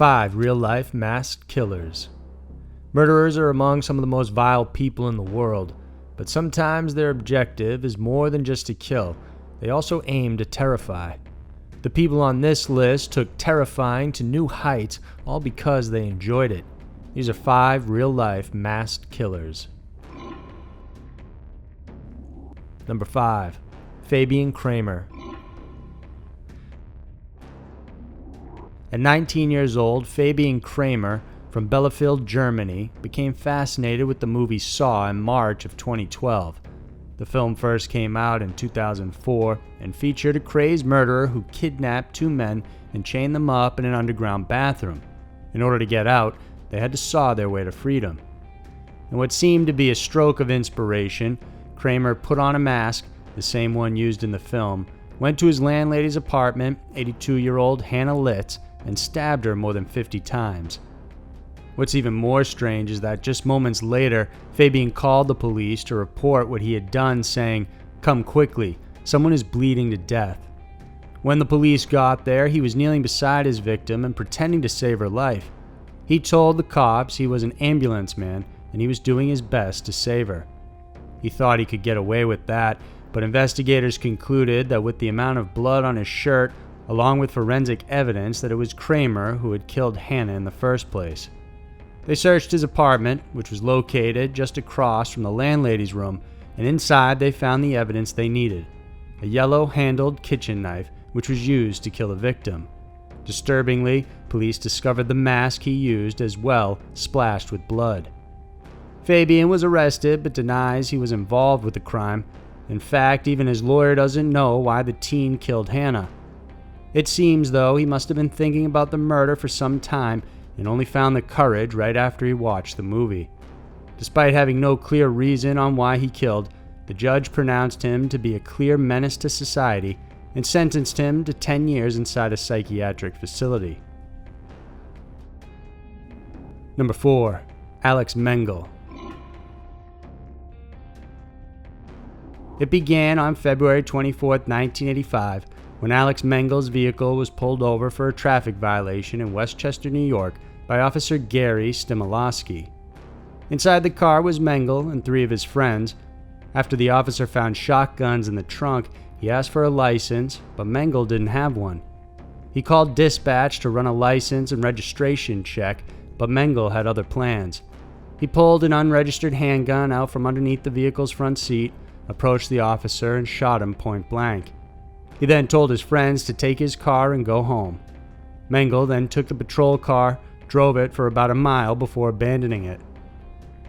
5 real-life masked killers. Murderers are among some of the most vile people in the world, but sometimes their objective is more than just to kill. They also aim to terrify. The people on this list took terrifying to new heights, all because they enjoyed it. These are 5 real-life masked killers. Number 5. Fabian Kramer. At 19 years old, Fabian Kramer from Bielefeld, Germany, became fascinated with the movie Saw in March of 2012. The film first came out in 2004 and featured a crazed murderer who kidnapped 2 men and chained them up in an underground bathroom. In order to get out, they had to saw their way to freedom. In what seemed to be a stroke of inspiration, Kramer put on a mask, the same one used in the film, went to his landlady's apartment, 82-year-old Hanna Litz, and stabbed her more than 50 times. What's even more strange is that just moments later, Fabian called the police to report what he had done, saying, "Come quickly, someone is bleeding to death." When the police got there, he was kneeling beside his victim and pretending to save her life. He told the cops he was an ambulance man and he was doing his best to save her. He thought he could get away with that, but investigators concluded that with the amount of blood on his shirt, along with forensic evidence, that it was Kramer who had killed Hanna in the first place. They searched his apartment, which was located just across from the landlady's room, and inside they found the evidence they needed: a yellow-handled kitchen knife, which was used to kill the victim. Disturbingly, police discovered the mask he used as well, splashed with blood. Fabian was arrested but denies he was involved with the crime. In fact, even his lawyer doesn't know why the teen killed Hanna. It seems, though, he must have been thinking about the murder for some time and only found the courage right after he watched the movie. Despite having no clear reason on why he killed, the judge pronounced him to be a clear menace to society and sentenced him to 10 years inside a psychiatric facility. Number 4. Alex Mingle. It began on February 24, 1985, when Alex Mengle's vehicle was pulled over for a traffic violation in Westchester, New York, by Officer Gary Stimolowski. Inside the car was Mingle and 3 of his friends. After the officer found shotguns in the trunk, he asked for a license, but Mingle didn't have one. He called dispatch to run a license and registration check, but Mingle had other plans. He pulled an unregistered handgun out from underneath the vehicle's front seat, approached the officer, and shot him point blank. He then told his friends to take his car and go home. Mingle then took the patrol car, drove it for about a mile before abandoning it.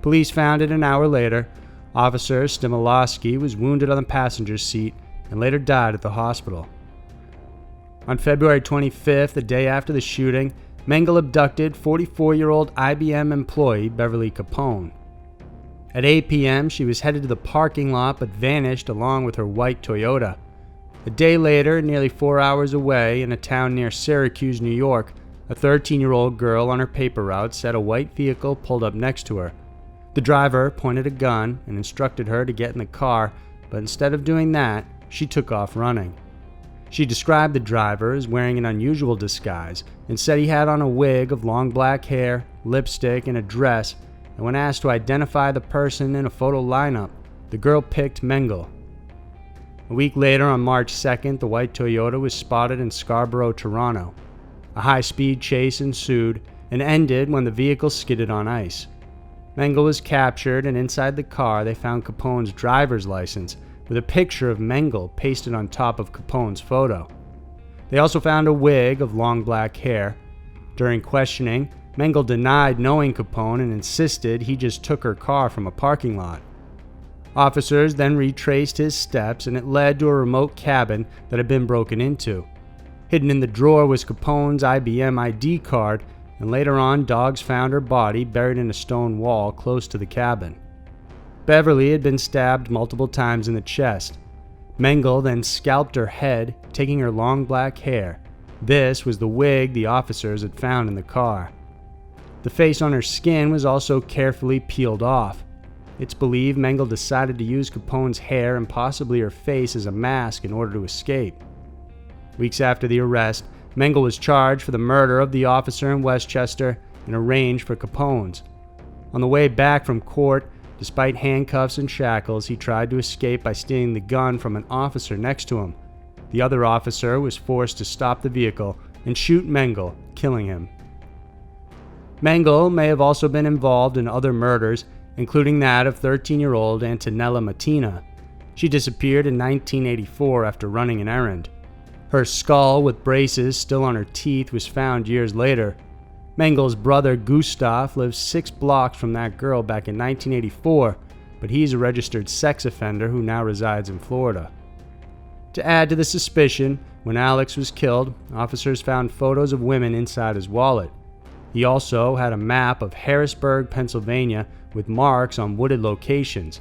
Police found it an hour later. Officer Stimolowski was wounded on the passenger's seat and later died at the hospital. On February 25th, the day after the shooting, Mingle abducted 44-year-old IBM employee Beverly Capone. At 8 p.m., she was headed to the parking lot but vanished along with her white Toyota. A day later, nearly 4 hours away, in a town near Syracuse, New York, a 13-year-old girl on her paper route said a white vehicle pulled up next to her. The driver pointed a gun and instructed her to get in the car, but instead of doing that, she took off running. She described the driver as wearing an unusual disguise and said he had on a wig of long black hair, lipstick, and a dress, and when asked to identify the person in a photo lineup, the girl picked Mingle. A week later, on March 2nd, the white Toyota was spotted in Scarborough, Toronto. A high-speed chase ensued and ended when the vehicle skidded on ice. Mingle was captured, and inside the car they found Capone's driver's license with a picture of Mingle pasted on top of Capone's photo. They also found a wig of long black hair. During questioning, Mingle denied knowing Capone and insisted he just took her car from a parking lot. Officers then retraced his steps, and it led to a remote cabin that had been broken into. Hidden in the drawer was Capone's IBM ID card, and later on dogs found her body buried in a stone wall close to the cabin. Beverly had been stabbed multiple times in the chest. Mingle then scalped her head, taking her long black hair. This was the wig the officers had found in the car. The face on her skin was also carefully peeled off. It's believed Mingle decided to use Capone's hair and possibly her face as a mask in order to escape. Weeks after the arrest, Mingle was charged for the murder of the officer in Westchester and arranged for Capone's. On the way back from court, despite handcuffs and shackles, he tried to escape by stealing the gun from an officer next to him. The other officer was forced to stop the vehicle and shoot Mingle, killing him. Mingle may have also been involved in other murders, including that of 13-year-old Antonella Mattina. She disappeared in 1984 after running an errand. Her skull with braces still on her teeth was found years later. Mengle's brother Gustav lives 6 blocks from that girl back in 1984, but he's a registered sex offender who now resides in Florida. To add to the suspicion, when Alex was killed, officers found photos of women inside his wallet. He also had a map of Harrisburg, Pennsylvania, with marks on wooded locations.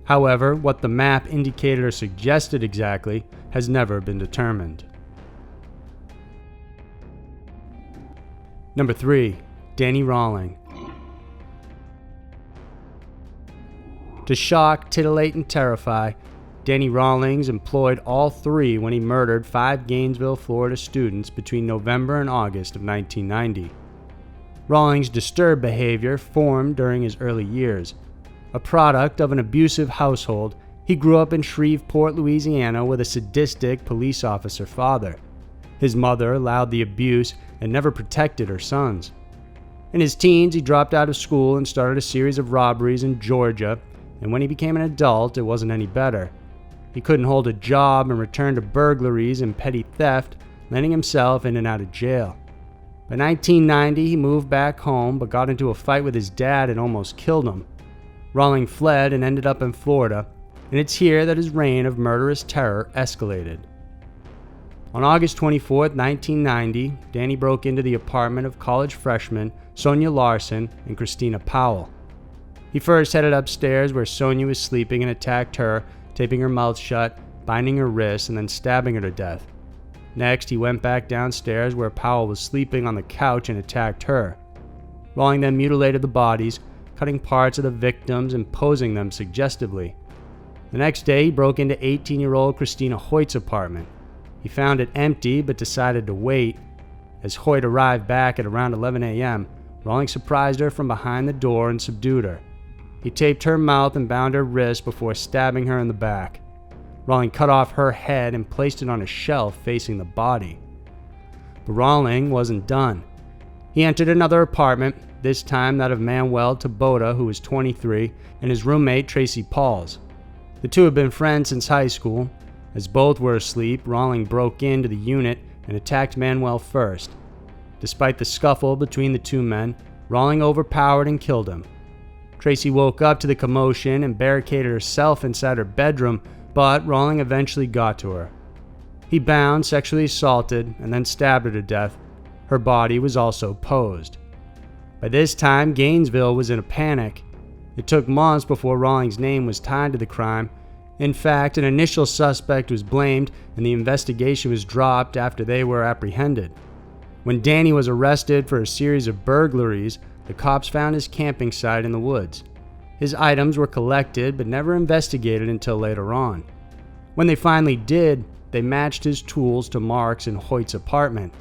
However, what the map indicated or suggested exactly has never been determined. Number 3. Dani Rowling. To shock, titillate, and terrify, Dani Rowling employed all 3 when he murdered 5 Gainesville, Florida students between November and August of 1990. Rowling's disturbed behavior formed during his early years. A product of an abusive household, he grew up in Shreveport, Louisiana with a sadistic police officer father. His mother allowed the abuse and never protected her sons. In his teens, he dropped out of school and started a series of robberies in Georgia, and when he became an adult, it wasn't any better. He couldn't hold a job and returned to burglaries and petty theft, landing himself in and out of jail. By 1990, he moved back home but got into a fight with his dad and almost killed him. Rowling fled and ended up in Florida, and it's here that his reign of murderous terror escalated. On August 24, 1990, Dani broke into the apartment of college freshmen Sonia Larson and Christina Powell. He first headed upstairs where Sonia was sleeping and attacked her, taping her mouth shut, binding her wrists, and then stabbing her to death. Next, he went back downstairs where Powell was sleeping on the couch and attacked her. Rowling then mutilated the bodies, cutting parts of the victims and posing them suggestively. The next day, he broke into 18-year-old Christina Hoyt's apartment. He found it empty but decided to wait. As Hoyt arrived back at around 11 a.m., Rowling surprised her from behind the door and subdued her. He taped her mouth and bound her wrists before stabbing her in the back. Rowling cut off her head and placed it on a shelf facing the body. But Rowling wasn't done. He entered another apartment, this time that of Manuel Taboada, who was 23, and his roommate Tracy Pauls. The two had been friends since high school. As both were asleep, Rowling broke into the unit and attacked Manuel first. Despite the scuffle between the two men, Rowling overpowered and killed him. Tracy woke up to the commotion and barricaded herself inside her bedroom, but Rowling eventually got to her. He bound, sexually assaulted, and then stabbed her to death. Her body was also posed. By this time, Gainesville was in a panic. It took months before Rowling's name was tied to the crime. In fact, an initial suspect was blamed, and the investigation was dropped after they were apprehended. When Dani was arrested for a series of burglaries, the cops found his camping site in the woods. His items were collected but never investigated until later on. When they finally did, they matched his tools to marks in Hoyt's apartment.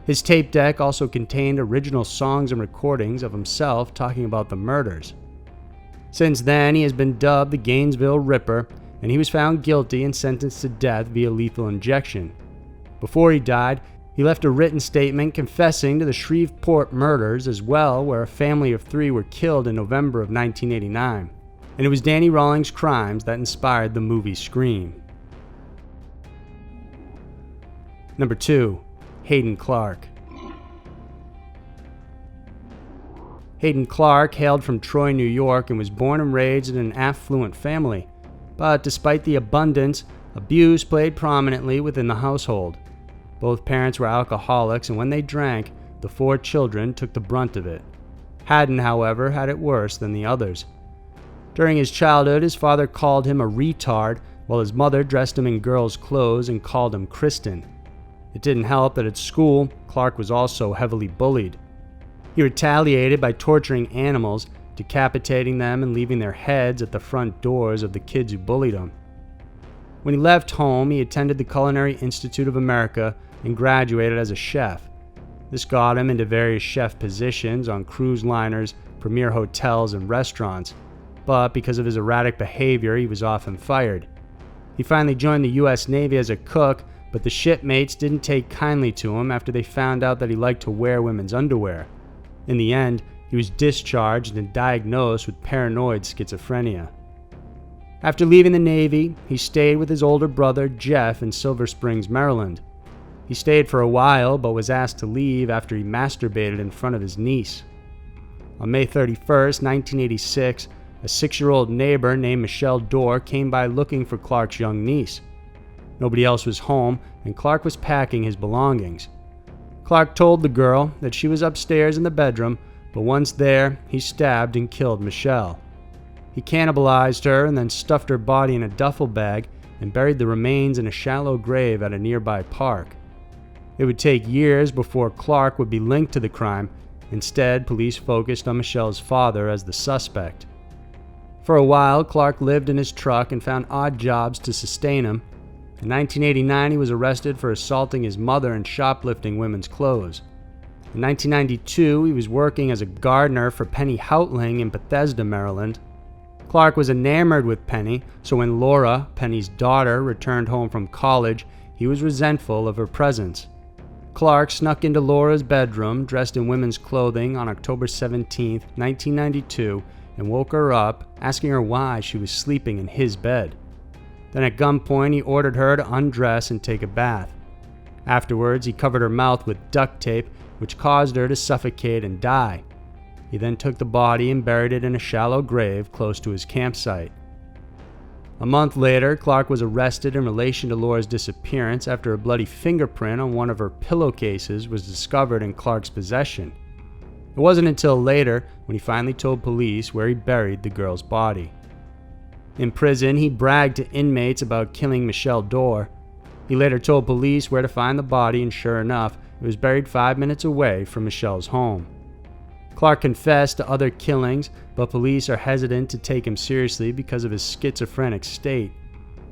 His tape deck also contained original songs and recordings of himself talking about the murders. Since then, he has been dubbed the Gainesville Ripper, and he was found guilty and sentenced to death via lethal injection. Before he died, he left a written statement confessing to the Shreveport murders as well, where a family of 3 were killed in November of 1989. And it was Dani Rowling's crimes that inspired the movie Scream. Number 2. Haden Clarke. Haden Clarke hailed from Troy, New York, and was born and raised in an affluent family. But despite the abundance, abuse played prominently within the household. Both parents were alcoholics, and when they drank, the 4 children took the brunt of it. Haden, however, had it worse than the others. During his childhood, his father called him a retard, while his mother dressed him in girls' clothes and called him Kristen. It didn't help that at school, Clarke was also heavily bullied. He retaliated by torturing animals, decapitating them and leaving their heads at the front doors of the kids who bullied him. When he left home, he attended the Culinary Institute of America and graduated as a chef. This got him into various chef positions on cruise liners, premier hotels, and restaurants, but because of his erratic behavior, he was often fired. He finally joined the U.S. Navy as a cook, but the shipmates didn't take kindly to him after they found out that he liked to wear women's underwear. In the end, he was discharged and diagnosed with paranoid schizophrenia. After leaving the Navy, he stayed with his older brother Jeff in Silver Springs, Maryland. He stayed for a while, but was asked to leave after he masturbated in front of his niece. On May 31, 1986, a 6-year-old neighbor named Michelle Dorr came by looking for Clarke's young niece. Nobody else was home, and Clarke was packing his belongings. Clarke told the girl that she was upstairs in the bedroom, but once there, he stabbed and killed Michelle. He cannibalized her and then stuffed her body in a duffel bag and buried the remains in a shallow grave at a nearby park. It would take years before Clarke would be linked to the crime. Instead, police focused on Michelle's father as the suspect. For a while, Clarke lived in his truck and found odd jobs to sustain him. In 1989, he was arrested for assaulting his mother and shoplifting women's clothes. In 1992, he was working as a gardener for Penny Houtling in Bethesda, Maryland. Clarke was enamored with Penny, so when Laura, Penny's daughter, returned home from college, he was resentful of her presence. Clarke snuck into Laura's bedroom, dressed in women's clothing, on October 17, 1992, and woke her up, asking her why she was sleeping in his bed. Then at gunpoint, he ordered her to undress and take a bath. Afterwards, he covered her mouth with duct tape, which caused her to suffocate and die. He then took the body and buried it in a shallow grave close to his campsite. A month later, Clarke was arrested in relation to Laura's disappearance after a bloody fingerprint on one of her pillowcases was discovered in Clarke's possession. It wasn't until later when he finally told police where he buried the girl's body. In prison, he bragged to inmates about killing Michelle Dorr. He later told police where to find the body, and sure enough, it was buried 5 minutes away from Michelle's home. Clarke confessed to other killings, but police are hesitant to take him seriously because of his schizophrenic state.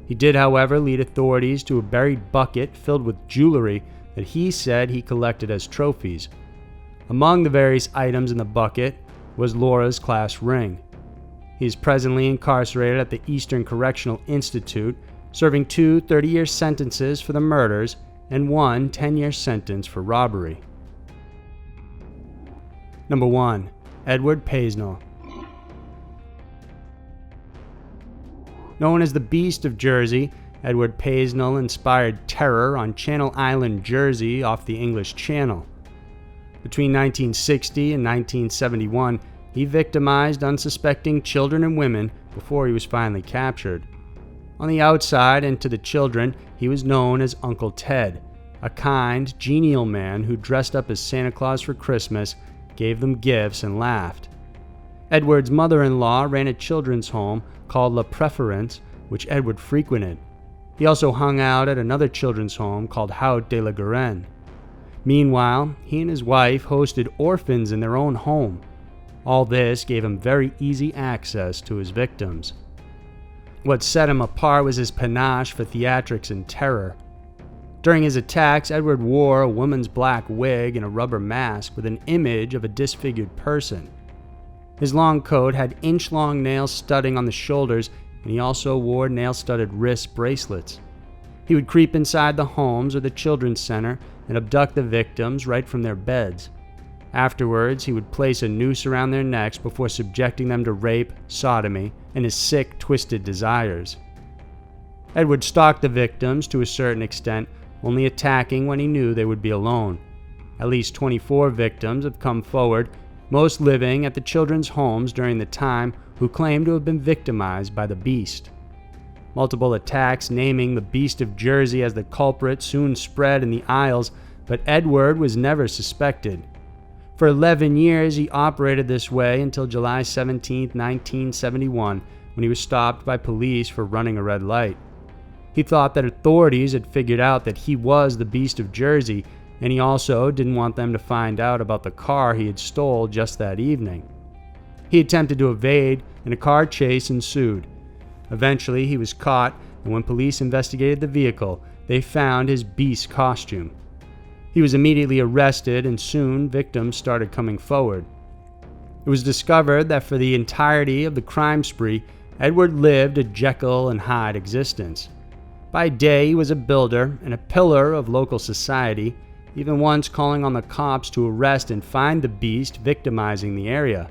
He did, however, lead authorities to a buried bucket filled with jewelry that he said he collected as trophies. Among the various items in the bucket was Laura's class ring. He is presently incarcerated at the Eastern Correctional Institute, serving 2 30-year sentences for the murders and 1 10-year sentence for robbery. Number 1. Edward Payne. Known as the Beast of Jersey, Edward Payne inspired terror on Channel Island, Jersey, off the English Channel. Between 1960 and 1971, he victimized unsuspecting children and women before he was finally captured. On the outside and to the children, he was known as Uncle Ted, a kind, genial man who dressed up as Santa Claus for Christmas, gave them gifts, and laughed. Edward's mother-in-law ran a children's home called La Preference, which Edward frequented. He also hung out at another children's home called Haute de la Garenne. Meanwhile, he and his wife hosted orphans in their own home. All this gave him very easy access to his victims. What set him apart was his panache for theatrics and terror. During his attacks, Edward wore a woman's black wig and a rubber mask with an image of a disfigured person. His long coat had inch-long nail studding on the shoulders, and he also wore nail-studded wrist bracelets. He would creep inside the homes or the children's center and abduct the victims right from their beds. Afterwards, he would place a noose around their necks before subjecting them to rape, sodomy, and his sick, twisted desires. Edward stalked the victims to a certain extent, only attacking when he knew they would be alone. At least 24 victims have come forward, most living at the children's homes during the time, who claim to have been victimized by the Beast. Multiple attacks naming the Beast of Jersey as the culprit soon spread in the Isles, but Edward was never suspected. For 11 years, he operated this way until July 17, 1971, when he was stopped by police for running a red light. He thought that authorities had figured out that he was the Beast of Jersey, and he also didn't want them to find out about the car he had stole just that evening. He attempted to evade, and a car chase ensued. Eventually, he was caught and when police investigated the vehicle, they found his beast costume. He was immediately arrested, and soon victims started coming forward. It was discovered that for the entirety of the crime spree, Edward lived a Jekyll and Hyde existence. By day, he was a builder and a pillar of local society, even once calling on the cops to arrest and find the beast victimizing the area.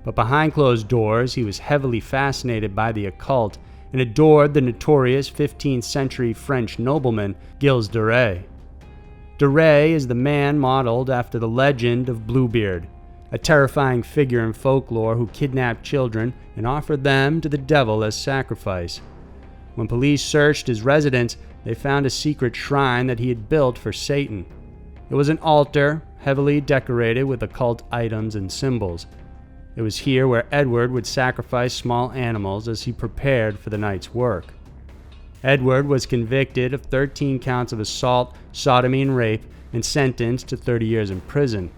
But behind closed doors, he was heavily fascinated by the occult and adored the notorious 15th century French nobleman Gilles de Rais. De Rais is the man modeled after the legend of Bluebeard, a terrifying figure in folklore who kidnapped children and offered them to the devil as sacrifice. When police searched his residence, they found a secret shrine that he had built for Satan. It was an altar, heavily decorated with occult items and symbols. It was here where Edward would sacrifice small animals as he prepared for the night's work. Edward was convicted of 13 counts of assault, sodomy, and rape, and sentenced to 30 years in prison.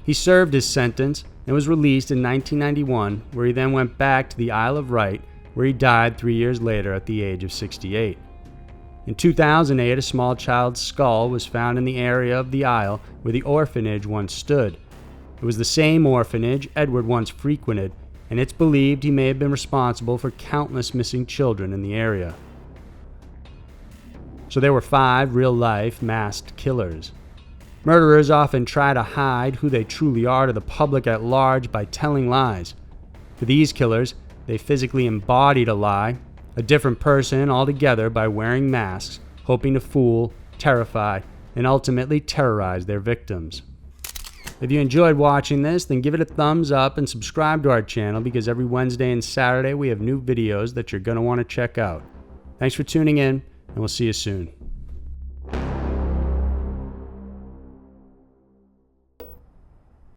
He served his sentence and was released in 1991, where he then went back to the Isle of Wight, where he died 3 years later at the age of 68. In 2008, a small child's skull was found in the area of the Isle where the orphanage once stood. It was the same orphanage Edward once frequented, and it's believed he may have been responsible for countless missing children in the area. So there were 5 real-life masked killers. Murderers often try to hide who they truly are to the public at large by telling lies. For these killers, they physically embodied a lie, a different person altogether, by wearing masks, hoping to fool, terrify, and ultimately terrorize their victims. If you enjoyed watching this, then give it a thumbs up and subscribe to our channel, because every Wednesday and Saturday we have new videos that you're going to want to check out. Thanks for tuning in, and we'll see you soon.